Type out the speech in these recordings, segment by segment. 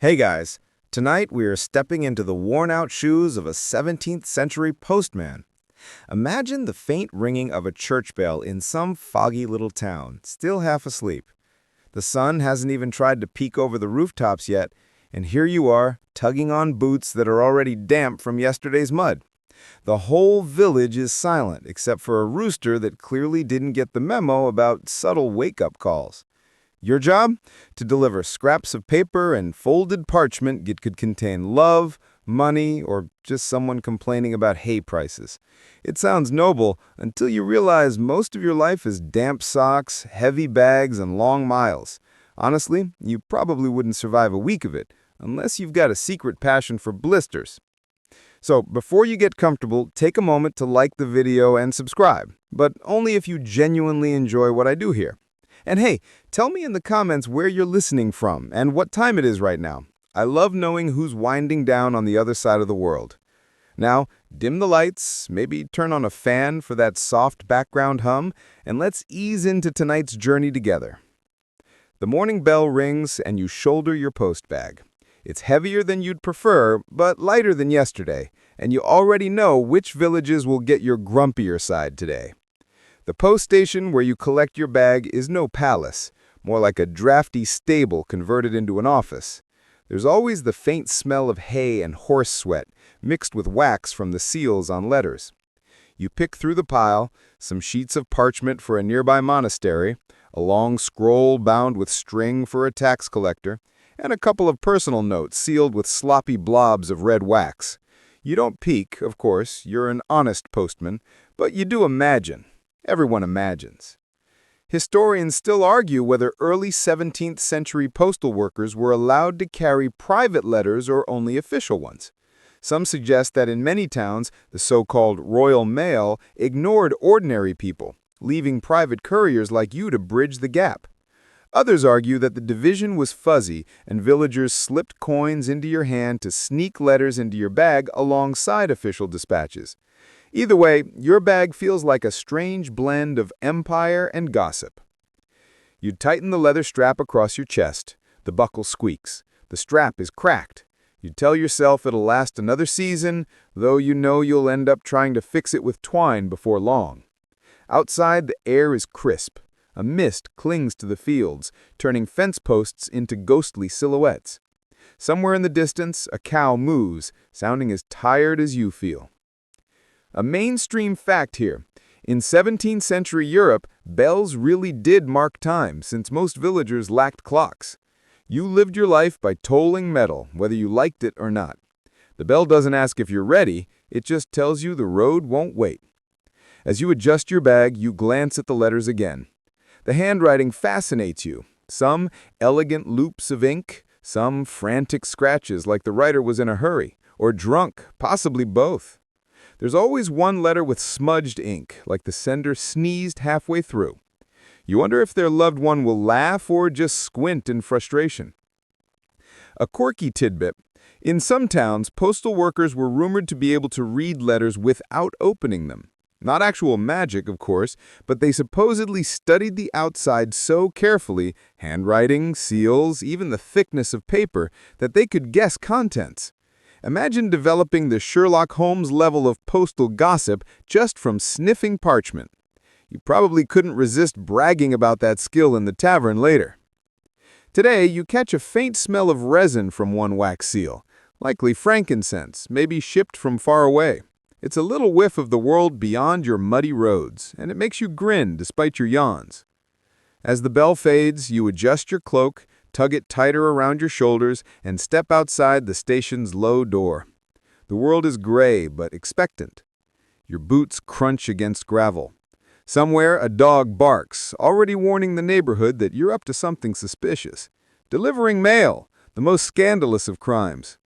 Hey guys, tonight we are stepping into the worn-out shoes of a 17th century postman. Imagine the faint ringing of a church bell in some foggy little town, still half asleep. The sun hasn't even tried to peek over the rooftops yet, and here you are, tugging on boots that are already damp from yesterday's mud. The whole village is silent except for a rooster that clearly didn't get the memo about subtle wake-up calls. Your job? To deliver scraps of paper and folded parchment that could contain love, money, or just someone complaining about hay prices. It sounds noble until you realize most of your life is damp socks, heavy bags, and long miles. Honestly, you probably wouldn't survive a week of it, unless you've got a secret passion for blisters. So, before you get comfortable, take a moment to like the video and subscribe, but only if you genuinely enjoy what I do here. And hey, tell me in the comments where you're listening from and what time it is right now. I love knowing who's winding down on the other side of the world. Now, dim the lights, maybe turn on a fan for that soft background hum, and let's ease into tonight's journey together. The morning bell rings and you shoulder your post bag. It's heavier than you'd prefer, but lighter than yesterday, and you already know which villages will get your grumpier side today. The post station where you collect your bag is no palace, more like a drafty stable converted into an office. There's always the faint smell of hay and horse sweat, mixed with wax from the seals on letters. You pick through the pile, some sheets of parchment for a nearby monastery, a long scroll bound with string for a tax collector, and a couple of personal notes sealed with sloppy blobs of red wax. You don't peek, of course, you're an honest postman, but you do imagine. Everyone imagines. Historians still argue whether early 17th century postal workers were allowed to carry private letters or only official ones. Some suggest that in many towns, the so-called Royal Mail ignored ordinary people, leaving private couriers like you to bridge the gap. Others argue that the division was fuzzy and villagers slipped coins into your hand to sneak letters into your bag alongside official dispatches. Either way, your bag feels like a strange blend of empire and gossip. You tighten the leather strap across your chest. The buckle squeaks. The strap is cracked. You tell yourself it'll last another season, though you know you'll end up trying to fix it with twine before long. Outside, the air is crisp. A mist clings to the fields, turning fence posts into ghostly silhouettes. Somewhere in the distance, a cow moos, sounding as tired as you feel. A mainstream fact here. In 17th century Europe, bells really did mark time since most villagers lacked clocks. You lived your life by tolling metal, whether you liked it or not. The bell doesn't ask if you're ready, it just tells you the road won't wait. As you adjust your bag, you glance at the letters again. The handwriting fascinates you. Some elegant loops of ink, some frantic scratches like the writer was in a hurry, or drunk, possibly both. There's always one letter with smudged ink, like the sender sneezed halfway through. You wonder if their loved one will laugh or just squint in frustration. A quirky tidbit. In some towns, postal workers were rumored to be able to read letters without opening them. Not actual magic, of course, but they supposedly studied the outside so carefully, handwriting, seals, even the thickness of paper, that they could guess contents. Imagine developing the Sherlock Holmes level of postal gossip just from sniffing parchment. You probably couldn't resist bragging about that skill in the tavern later. Today, you catch a faint smell of resin from one wax seal, likely frankincense, maybe shipped from far away. It's a little whiff of the world beyond your muddy roads, and it makes you grin despite your yawns. As the bell fades, you adjust your cloak, tug it tighter around your shoulders, and step outside the station's low door. The world is gray but expectant. Your boots crunch against gravel. Somewhere a dog barks, already warning the neighborhood that you're up to something suspicious. Delivering mail, the most scandalous of crimes.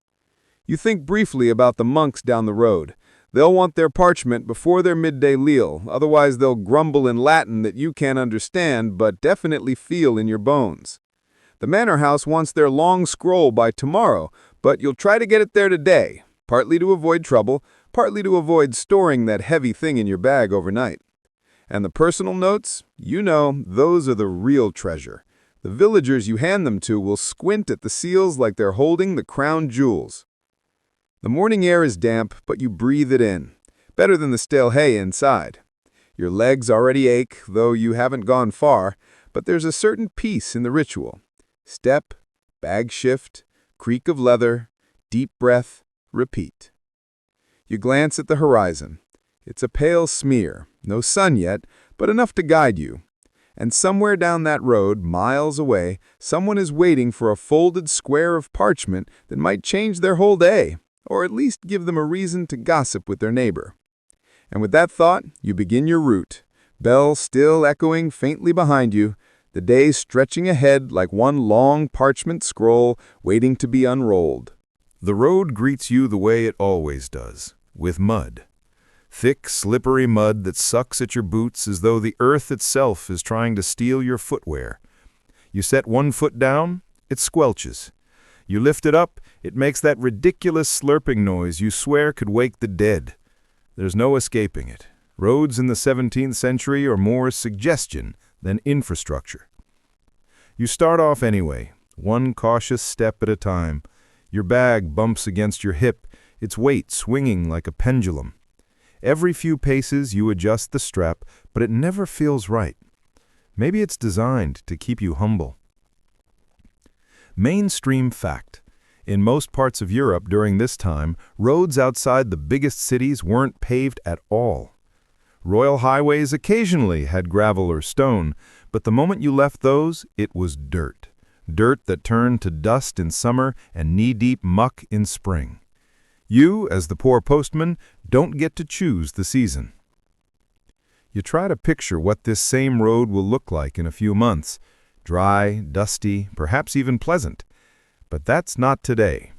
You think briefly about the monks down the road. They'll want their parchment before their midday meal, otherwise they'll grumble in Latin that you can't understand but definitely feel in your bones. The manor house wants their long scroll by tomorrow, but you'll try to get it there today, partly to avoid trouble, partly to avoid storing that heavy thing in your bag overnight. And the personal notes, you know, those are the real treasure. The villagers you hand them to will squint at the seals like they're holding the crown jewels. The morning air is damp, but you breathe it in. Better than the stale hay inside. Your legs already ache, though you haven't gone far, but there's a certain peace in the ritual. Step, bag shift, creak of leather, deep breath, repeat. You glance at the horizon. It's a pale smear, no sun yet, but enough to guide you. And somewhere down that road, miles away, someone is waiting for a folded square of parchment that might change their whole day, or at least give them a reason to gossip with their neighbor. And with that thought, you begin your route, bell still echoing faintly behind you, the day stretching ahead like one long parchment scroll waiting to be unrolled. The road greets you the way it always does, with mud. Thick, slippery mud that sucks at your boots as though the earth itself is trying to steal your footwear. You set one foot down, it squelches. You lift it up, it makes that ridiculous slurping noise you swear could wake the dead. There's no escaping it. Roads in the 17th century are more suggestion than infrastructure. You start off anyway, one cautious step at a time. Your bag bumps against your hip, its weight swinging like a pendulum. Every few paces you adjust the strap, but it never feels right. Maybe it's designed to keep you humble. Mainstream fact. In most parts of Europe during this time, roads outside the biggest cities weren't paved at all. Royal highways occasionally had gravel or stone, but the moment you left those, it was dirt. Dirt that turned to dust in summer and knee-deep muck in spring. You, as the poor postman, don't get to choose the season. You try to picture what this same road will look like in a few months. Dry, dusty, perhaps even pleasant. But that's not today.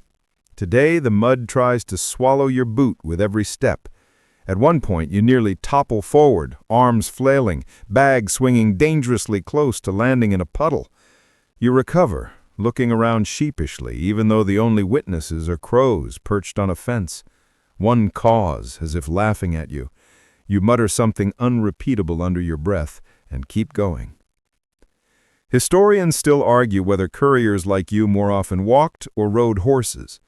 Today, the mud tries to swallow your boot with every step. At one point, you nearly topple forward, arms flailing, bag swinging dangerously close to landing in a puddle. You recover, looking around sheepishly, even though the only witnesses are crows perched on a fence. One caws, as if laughing at you. You mutter something unrepeatable under your breath and keep going. Historians still argue whether couriers like you more often walked or rode horses.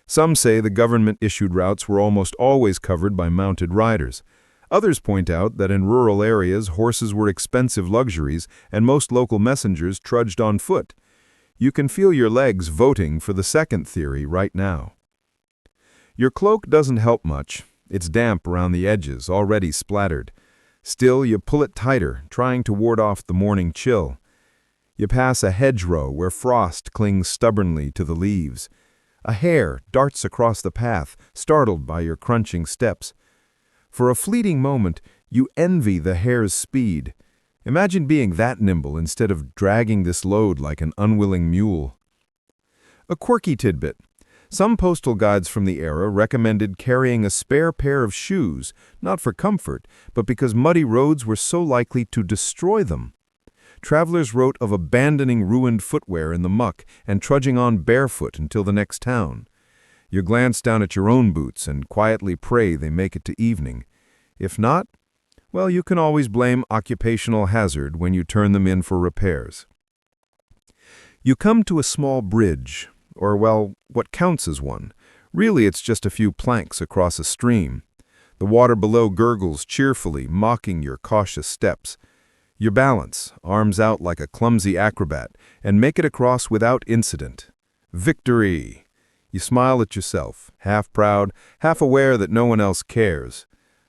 Some say the government-issued routes were almost always covered by mounted riders. Others point out that in rural areas, horses were expensive luxuries and most local messengers trudged on foot. You can feel your legs voting for the second theory right now. Your cloak doesn't help much. It's damp around the edges, already splattered. Still, you pull it tighter, trying to ward off the morning chill. You pass a hedgerow where frost clings stubbornly to the leaves. A hare darts across the path, startled by your crunching steps. For a fleeting moment, you envy the hare's speed. Imagine being that nimble instead of dragging this load like an unwilling mule. A quirky tidbit. Some postal guides from the era recommended carrying a spare pair of shoes, not for comfort, but because muddy roads were so likely to destroy them. Travelers wrote of abandoning ruined footwear in the muck and trudging on barefoot until the next town. You glance down at your own boots and quietly pray they make it to evening. If not, well, you can always blame occupational hazard when you turn them in for repairs. You come to a small bridge, or, well, what counts as one. Really, it's just a few planks across a stream. The water below gurgles cheerfully, mocking your cautious steps. You balance, arms out like a clumsy acrobat, and make it across without incident. Victory! You smile at yourself, half proud, half aware that no one else cares.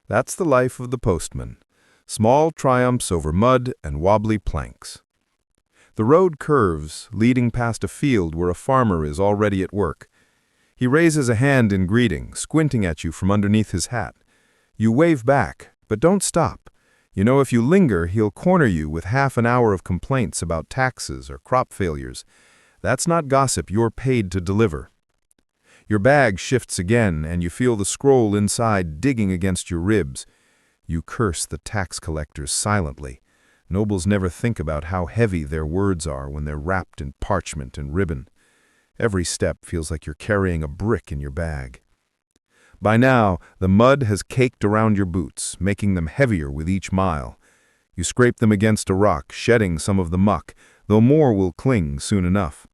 That's the life of the postman. Small triumphs over mud and wobbly planks. The road curves, leading past a field where a farmer is already at work. He raises a hand in greeting, squinting at you from underneath his hat. You wave back, but don't stop. You know if you linger, he'll corner you with half an hour of complaints about taxes or crop failures. That's not gossip you're paid to deliver. Your bag shifts again, and you feel the scroll inside digging against your ribs. You curse the tax collectors silently. Nobles never think about how heavy their words are when they're wrapped in parchment and ribbon. Every step feels like you're carrying a brick in your bag. By now, the mud has caked around your boots, making them heavier with each mile. You scrape them against a rock, shedding some of the muck, though more will cling soon enough.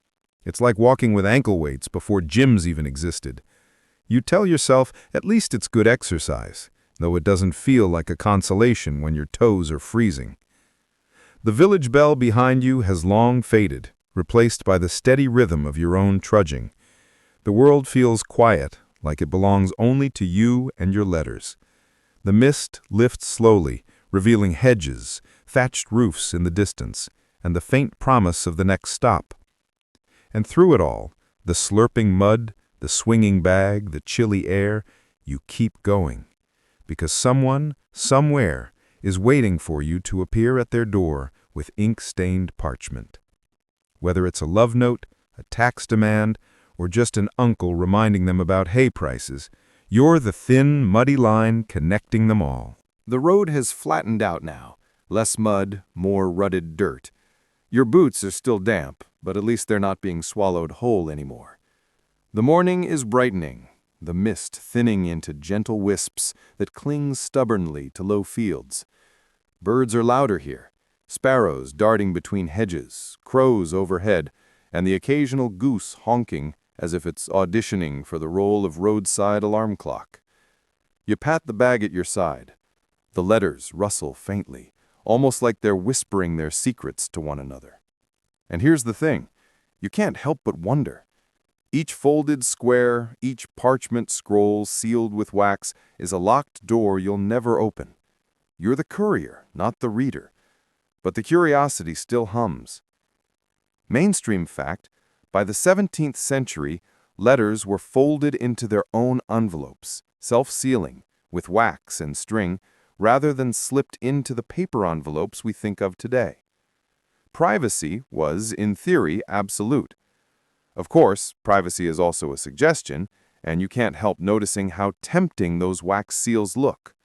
It's like walking with ankle weights before gyms even existed. You tell yourself at least it's good exercise, though it doesn't feel like a consolation when your toes are freezing. The village bell behind you has long faded, replaced by the steady rhythm of your own trudging. The world feels quiet, like it belongs only to you and your letters. The mist lifts slowly, revealing hedges, thatched roofs in the distance, and the faint promise of the next stop. And through it all, the slurping mud, the swinging bag, the chilly air, you keep going. Because someone, somewhere, is waiting for you to appear at their door with ink-stained parchment. Whether it's a love note, a tax demand, or just an uncle reminding them about hay prices, you're the thin, muddy line connecting them all. The road has flattened out now, less mud, more rutted dirt. Your boots are still damp, but at least they're not being swallowed whole anymore. The morning is brightening, the mist thinning into gentle wisps that cling stubbornly to low fields. Birds are louder here, sparrows darting between hedges, crows overhead, and the occasional goose honking as if it's auditioning for the role of roadside alarm clock. You pat the bag at your side. The letters rustle faintly, almost like they're whispering their secrets to one another. And here's the thing, you can't help but wonder. Each folded square, each parchment scroll sealed with wax is a locked door you'll never open. You're the courier, not the reader. But the curiosity still hums. Mainstream fact, by the 17th century, letters were folded into their own envelopes, self-sealing, with wax and string, rather than slipped into the paper envelopes we think of today. Privacy was, in theory, absolute. Of course, privacy is also a suggestion, and you can't help noticing how tempting those wax seals look.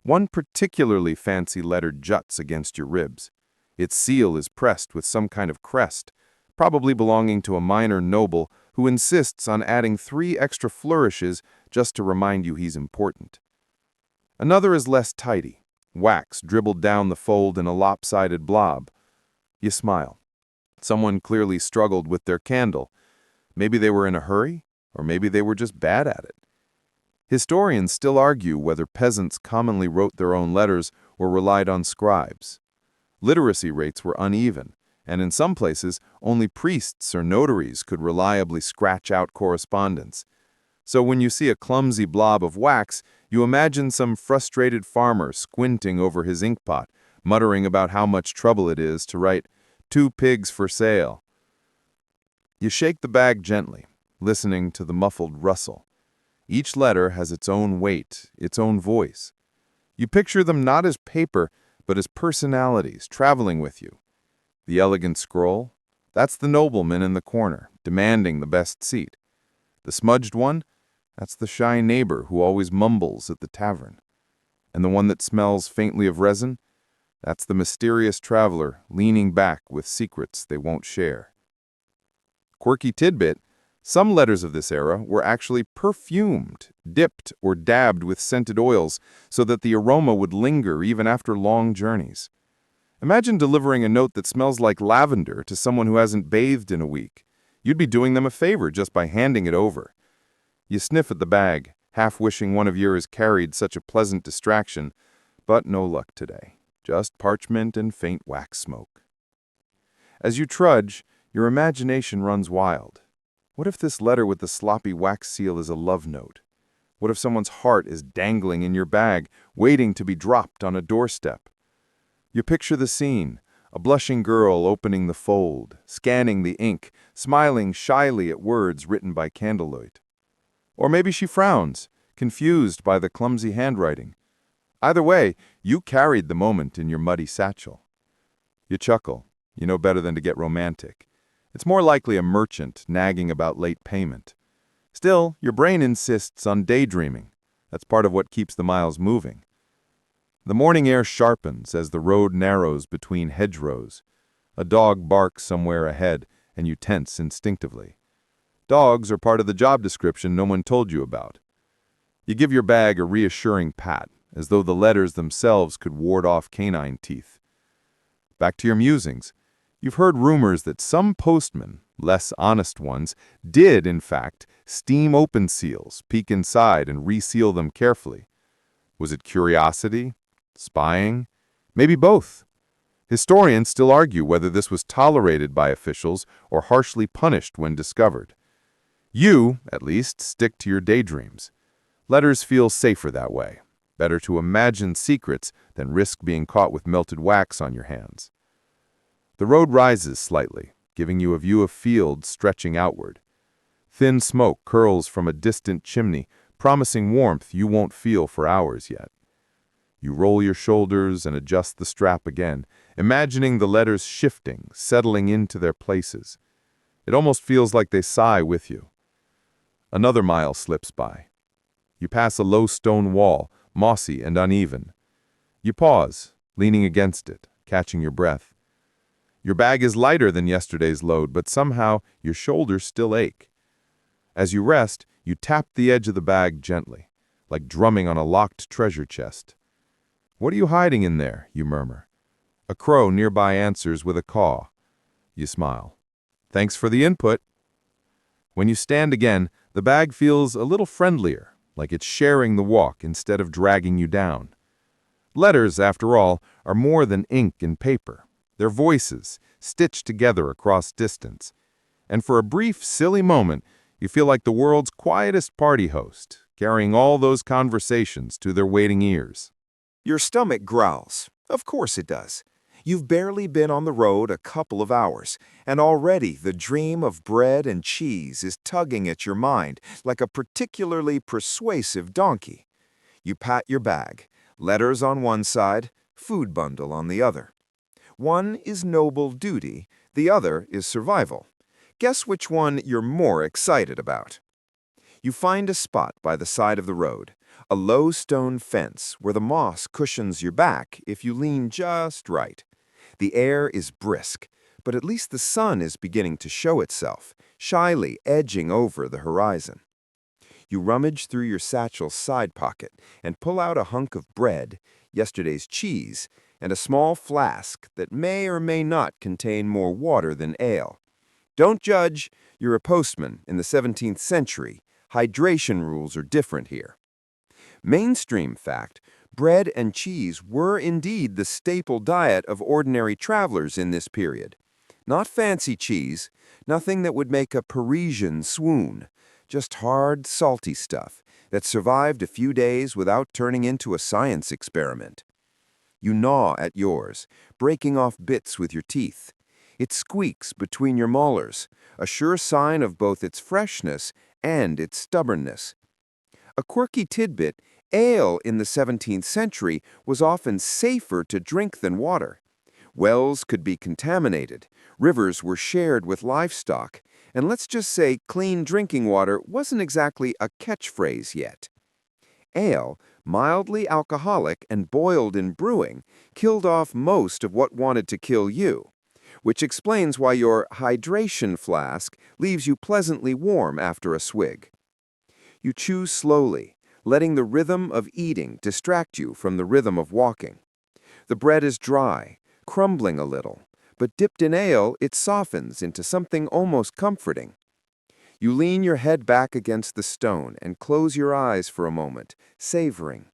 One particularly fancy letter juts against your ribs. Its seal is pressed with some kind of crest, probably belonging to a minor noble who insists on adding 3 extra flourishes just to remind you he's important. Another is less tidy, wax dribbled down the fold in a lopsided blob. You smile. Someone clearly struggled with their candle. Maybe they were in a hurry, or maybe they were just bad at it. Historians still argue whether peasants commonly wrote their own letters or relied on scribes. Literacy rates were uneven, and in some places, only priests or notaries could reliably scratch out correspondence. So when you see a clumsy blob of wax, you imagine some frustrated farmer squinting over his inkpot, muttering about how much trouble it is to write 2 pigs for sale. You shake the bag gently, listening to the muffled rustle. Each letter has its own weight, its own voice. You picture them not as paper, but as personalities traveling with you. The elegant scroll, that's the nobleman in the corner, demanding the best seat. The smudged one, that's the shy neighbor who always mumbles at the tavern. And the one that smells faintly of resin, that's the mysterious traveler leaning back with secrets they won't share. Quirky tidbit, some letters of this era were actually perfumed, dipped, or dabbed with scented oils so that the aroma would linger even after long journeys. Imagine delivering a note that smells like lavender to someone who hasn't bathed in a week. You'd be doing them a favor just by handing it over. You sniff at the bag, half wishing one of yours carried such a pleasant distraction, but no luck today. Just parchment and faint wax smoke. As you trudge, your imagination runs wild. What if this letter with the sloppy wax seal is a love note? What if someone's heart is dangling in your bag, waiting to be dropped on a doorstep? You picture the scene, a blushing girl opening the fold, scanning the ink, smiling shyly at words written by candlelight. Or maybe she frowns, confused by the clumsy handwriting. Either way, you carried the moment in your muddy satchel. You chuckle. You know better than to get romantic. It's more likely a merchant nagging about late payment. Still, your brain insists on daydreaming. That's part of what keeps the miles moving. The morning air sharpens as the road narrows between hedgerows. A dog barks somewhere ahead, and you tense instinctively. Dogs are part of the job description no one told you about. You give your bag a reassuring pat, as though the letters themselves could ward off canine teeth. Back to your musings. You've heard rumors that some postmen, less honest ones, did, in fact, steam open seals, peek inside, and reseal them carefully. Was it curiosity? Spying? Maybe both. Historians still argue whether this was tolerated by officials or harshly punished when discovered. You, at least, stick to your daydreams. Letters feel safer that way. Better to imagine secrets than risk being caught with melted wax on your hands. The road rises slightly, giving you a view of fields stretching outward. Thin smoke curls from a distant chimney, promising warmth you won't feel for hours yet. You roll your shoulders and adjust the strap again, imagining the letters shifting, settling into their places. It almost feels like they sigh with you. Another mile slips by. You pass a low stone wall, mossy and uneven. You pause, leaning against it, catching your breath. Your bag is lighter than yesterday's load, but somehow your shoulders still ache. As you rest, you tap the edge of the bag gently, like drumming on a locked treasure chest. "What are you hiding in there?" you murmur. A crow nearby answers with a caw. You smile. "Thanks for the input." When you stand again, the bag feels a little friendlier, like it's sharing the walk instead of dragging you down. Letters, after all, are more than ink and paper. They're voices, stitched together across distance. And for a brief, silly moment, you feel like the world's quietest party host, carrying all those conversations to their waiting ears. Your stomach growls. Of course it does. You've barely been on the road a couple of hours, and already the dream of bread and cheese is tugging at your mind like a particularly persuasive donkey. You pat your bag, letters on one side, food bundle on the other. One is noble duty, the other is survival. Guess which one you're more excited about. You find a spot by the side of the road, a low stone fence where the moss cushions your back if you lean just right. The air is brisk, but at least the sun is beginning to show itself, shyly edging over the horizon. You rummage through your satchel's side pocket and pull out a hunk of bread, yesterday's cheese, and a small flask that may or may not contain more water than ale. Don't judge, you're a postman in the 17th century. Hydration rules are different here. Mainstream fact, bread and cheese were indeed the staple diet of ordinary travelers in this period. Not fancy cheese, nothing that would make a Parisian swoon, just hard, salty stuff that survived a few days without turning into a science experiment. You gnaw at yours, breaking off bits with your teeth. It squeaks between your molars, a sure sign of both its freshness and its stubbornness. A quirky tidbit, ale in the 17th century was often safer to drink than water. Wells could be contaminated, rivers were shared with livestock, and let's just say clean drinking water wasn't exactly a catchphrase yet. Ale, mildly alcoholic and boiled in brewing, killed off most of what wanted to kill you, which explains why your hydration flask leaves you pleasantly warm after a swig. You chew slowly, letting the rhythm of eating distract you from the rhythm of walking. The bread is dry, crumbling a little, but dipped in ale, it softens into something almost comforting. You lean your head back against the stone and close your eyes for a moment, savoring.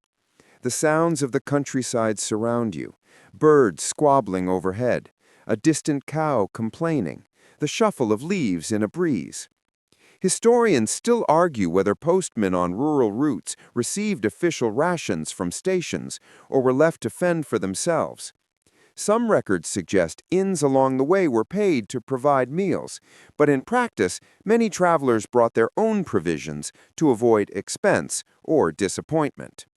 The sounds of the countryside surround you, birds squabbling overhead, a distant cow complaining, the shuffle of leaves in a breeze. Historians still argue whether postmen on rural routes received official rations from stations or were left to fend for themselves. Some records suggest inns along the way were paid to provide meals, but in practice, many travelers brought their own provisions to avoid expense or disappointment.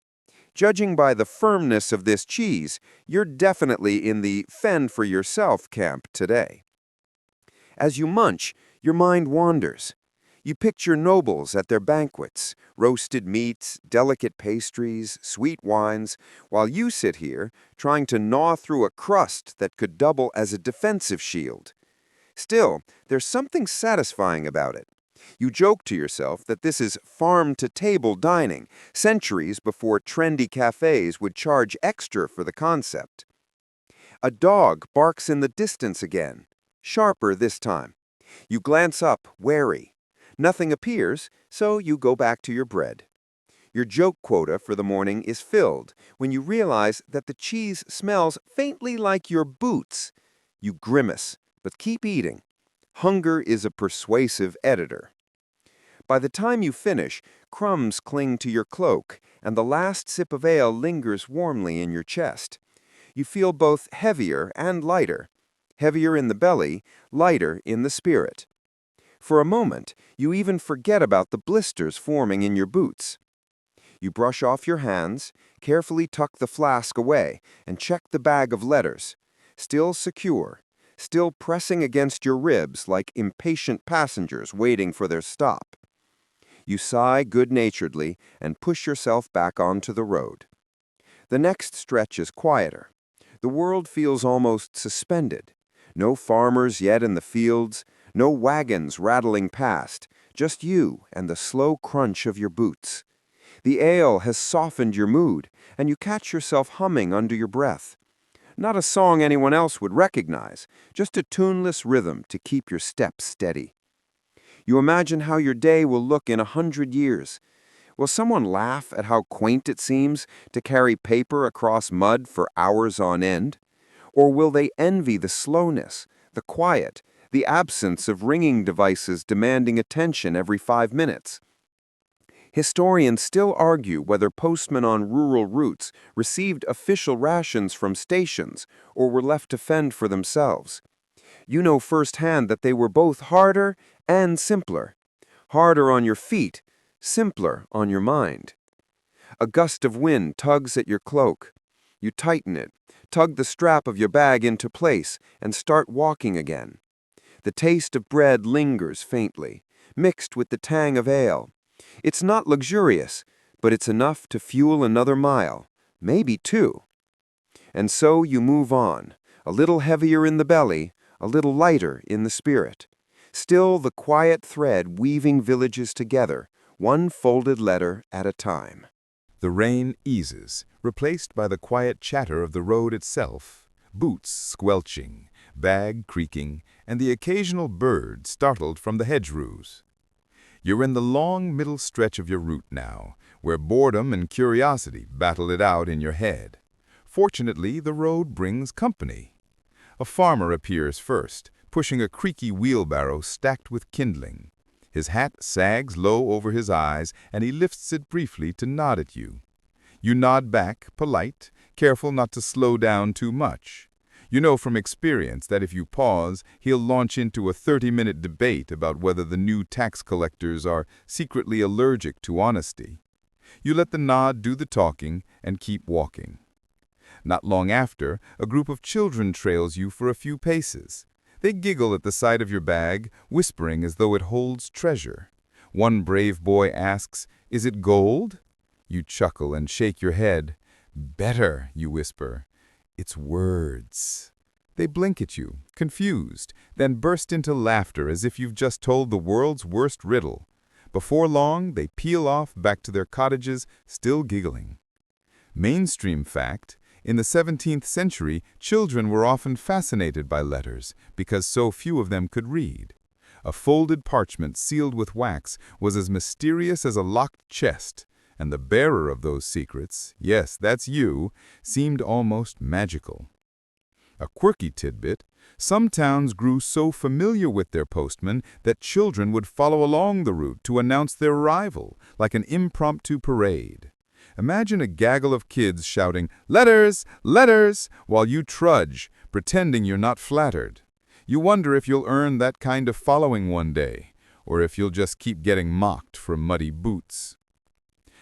Judging by the firmness of this cheese, you're definitely in the fend-for-yourself camp today. As you munch, your mind wanders. You picture nobles at their banquets, roasted meats, delicate pastries, sweet wines, while you sit here trying to gnaw through a crust that could double as a defensive shield. Still, there's something satisfying about it. You joke to yourself that this is farm-to-table dining, centuries before trendy cafes would charge extra for the concept. A dog barks in the distance again. Sharper this time. You glance up, wary. Nothing appears, so you go back to your bread. Your joke quota for the morning is filled when you realize that the cheese smells faintly like your boots. You grimace, but keep eating. Hunger is a persuasive editor. By the time you finish, crumbs cling to your cloak, and the last sip of ale lingers warmly in your chest. You feel both heavier and lighter. Heavier in the belly, lighter in the spirit. For a moment, you even forget about the blisters forming in your boots. You brush off your hands, carefully tuck the flask away, and check the bag of letters. Still secure, still pressing against your ribs like impatient passengers waiting for their stop. You sigh good-naturedly and push yourself back onto the road. The next stretch is quieter. The world feels almost suspended. No farmers yet in the fields, no wagons rattling past, just you and the slow crunch of your boots. The ale has softened your mood, and you catch yourself humming under your breath. Not a song anyone else would recognize, just a tuneless rhythm to keep your steps steady. You imagine how your day will look in 100 years. Will someone laugh at how quaint it seems to carry paper across mud for hours on end? Or will they envy the slowness, the quiet, the absence of ringing devices demanding attention every 5 minutes? Historians still argue whether postmen on rural routes received official rations from stations or were left to fend for themselves. You know firsthand that they were both harder and simpler. Harder on your feet, simpler on your mind. A gust of wind tugs at your cloak. You tighten it, tug the strap of your bag into place, and start walking again. The taste of bread lingers faintly, mixed with the tang of ale. It's not luxurious, but it's enough to fuel another mile, maybe 2. And so you move on, a little heavier in the belly, a little lighter in the spirit. Still the quiet thread weaving villages together, one folded letter at a time. The rain eases, replaced by the quiet chatter of the road itself, boots squelching, bag creaking, and the occasional bird startled from the hedgerows. You're in the long middle stretch of your route now, where boredom and curiosity battle it out in your head. Fortunately, the road brings company. A farmer appears first, pushing a creaky wheelbarrow stacked with kindling. His hat sags low over his eyes, and he lifts it briefly to nod at you. You nod back, polite, careful not to slow down too much. You know from experience that if you pause, he'll launch into a 30-minute debate about whether the new tax collectors are secretly allergic to honesty. You let the nod do the talking and keep walking. Not long after, a group of children trails you for a few paces. They giggle at the sight of your bag, whispering as though it holds treasure. One brave boy asks, "Is it gold?" You chuckle and shake your head. "Better," you whisper. "It's words." They blink at you, confused, then burst into laughter as if you've just told the world's worst riddle. Before long, they peel off back to their cottages, still giggling. Mainstream fact: in the 17th century, children were often fascinated by letters because so few of them could read. A folded parchment sealed with wax was as mysterious as a locked chest, and the bearer of those secrets, yes, that's you, seemed almost magical. A quirky tidbit: some towns grew so familiar with their postmen that children would follow along the route to announce their arrival, like an impromptu parade. Imagine a gaggle of kids shouting, "Letters! Letters!" while you trudge, pretending you're not flattered. You wonder if you'll earn that kind of following one day, or if you'll just keep getting mocked for muddy boots.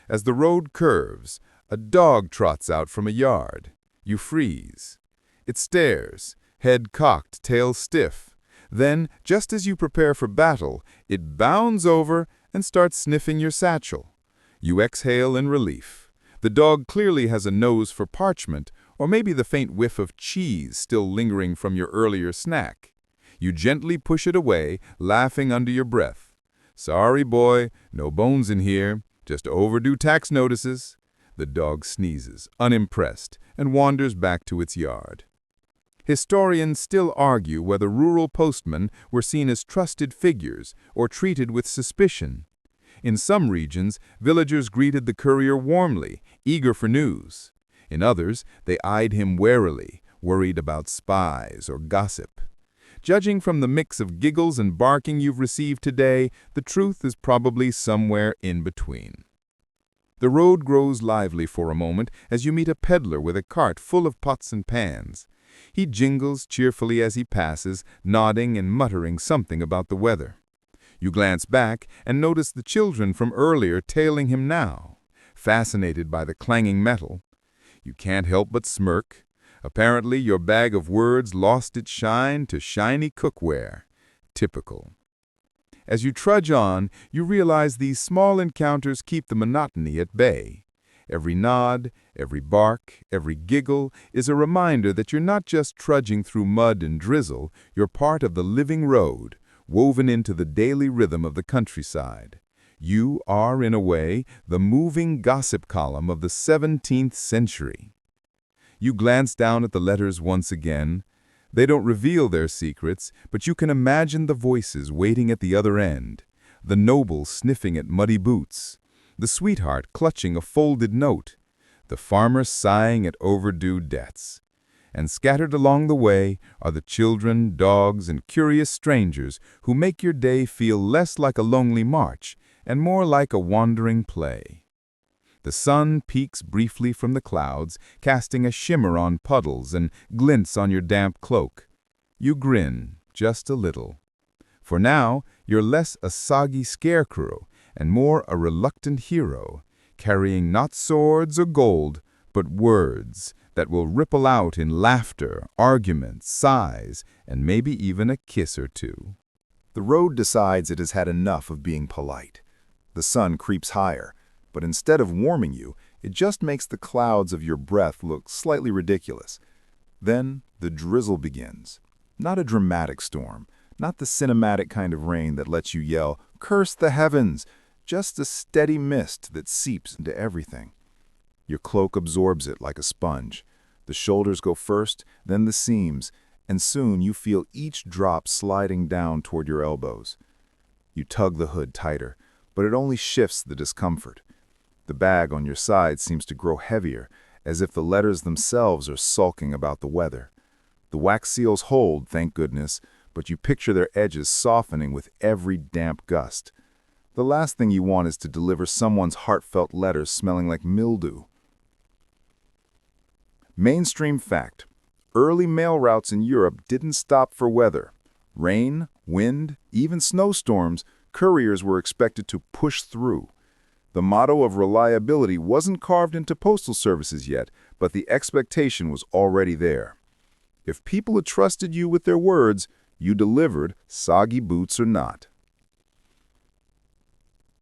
As the road curves, a dog trots out from a yard. You freeze. It stares, head cocked, tail stiff. Then, just as you prepare for battle, it bounds over and starts sniffing your satchel. You exhale in relief. The dog clearly has a nose for parchment, or maybe the faint whiff of cheese still lingering from your earlier snack. You gently push it away, laughing under your breath. "Sorry, boy, no bones in here, just overdue tax notices." The dog sneezes, unimpressed, and wanders back to its yard. Historians still argue whether rural postmen were seen as trusted figures or treated with suspicion. In some regions, villagers greeted the courier warmly, eager for news. In others, they eyed him warily, worried about spies or gossip. Judging from the mix of giggles and barking you've received today, the truth is probably somewhere in between. The road grows lively for a moment as you meet a peddler with a cart full of pots and pans. He jingles cheerfully as he passes, nodding and muttering something about the weather. You glance back and notice the children from earlier tailing him now, fascinated by the clanging metal. You can't help but smirk. Apparently, your bag of words lost its shine to shiny cookware. Typical. As you trudge on, you realize these small encounters keep the monotony at bay. Every nod, every bark, every giggle is a reminder that you're not just trudging through mud and drizzle, you're part of the living road, woven into the daily rhythm of the countryside. You are, in a way, the moving gossip column of the 17th century. You glance down at the letters once again. They don't reveal their secrets, but you can imagine the voices waiting at the other end, the noble sniffing at muddy boots, the sweetheart clutching a folded note, the farmer sighing at overdue debts. And scattered along the way are the children, dogs, and curious strangers who make your day feel less like a lonely march and more like a wandering play. The sun peeks briefly from the clouds, casting a shimmer on puddles and glints on your damp cloak. You grin, just a little. For now, you're less a soggy scarecrow and more a reluctant hero, carrying not swords or gold, but words that will ripple out in laughter, arguments, sighs, and maybe even a kiss or two. The road decides it has had enough of being polite. The sun creeps higher, but instead of warming you, it just makes the clouds of your breath look slightly ridiculous. Then the drizzle begins. Not a dramatic storm, not the cinematic kind of rain that lets you yell, "Curse the heavens!" Just a steady mist that seeps into everything. Your cloak absorbs it like a sponge. The shoulders go first, then the seams, and soon you feel each drop sliding down toward your elbows. You tug the hood tighter, but it only shifts the discomfort. The bag on your side seems to grow heavier, as if the letters themselves are sulking about the weather. The wax seals hold, thank goodness, but you picture their edges softening with every damp gust. The last thing you want is to deliver someone's heartfelt letters smelling like mildew. Mainstream fact: early mail routes in Europe didn't stop for weather. Rain, wind, even snowstorms, couriers were expected to push through. The motto of reliability wasn't carved into postal services yet, but the expectation was already there. If people had trusted you with their words, you delivered, soggy boots or not.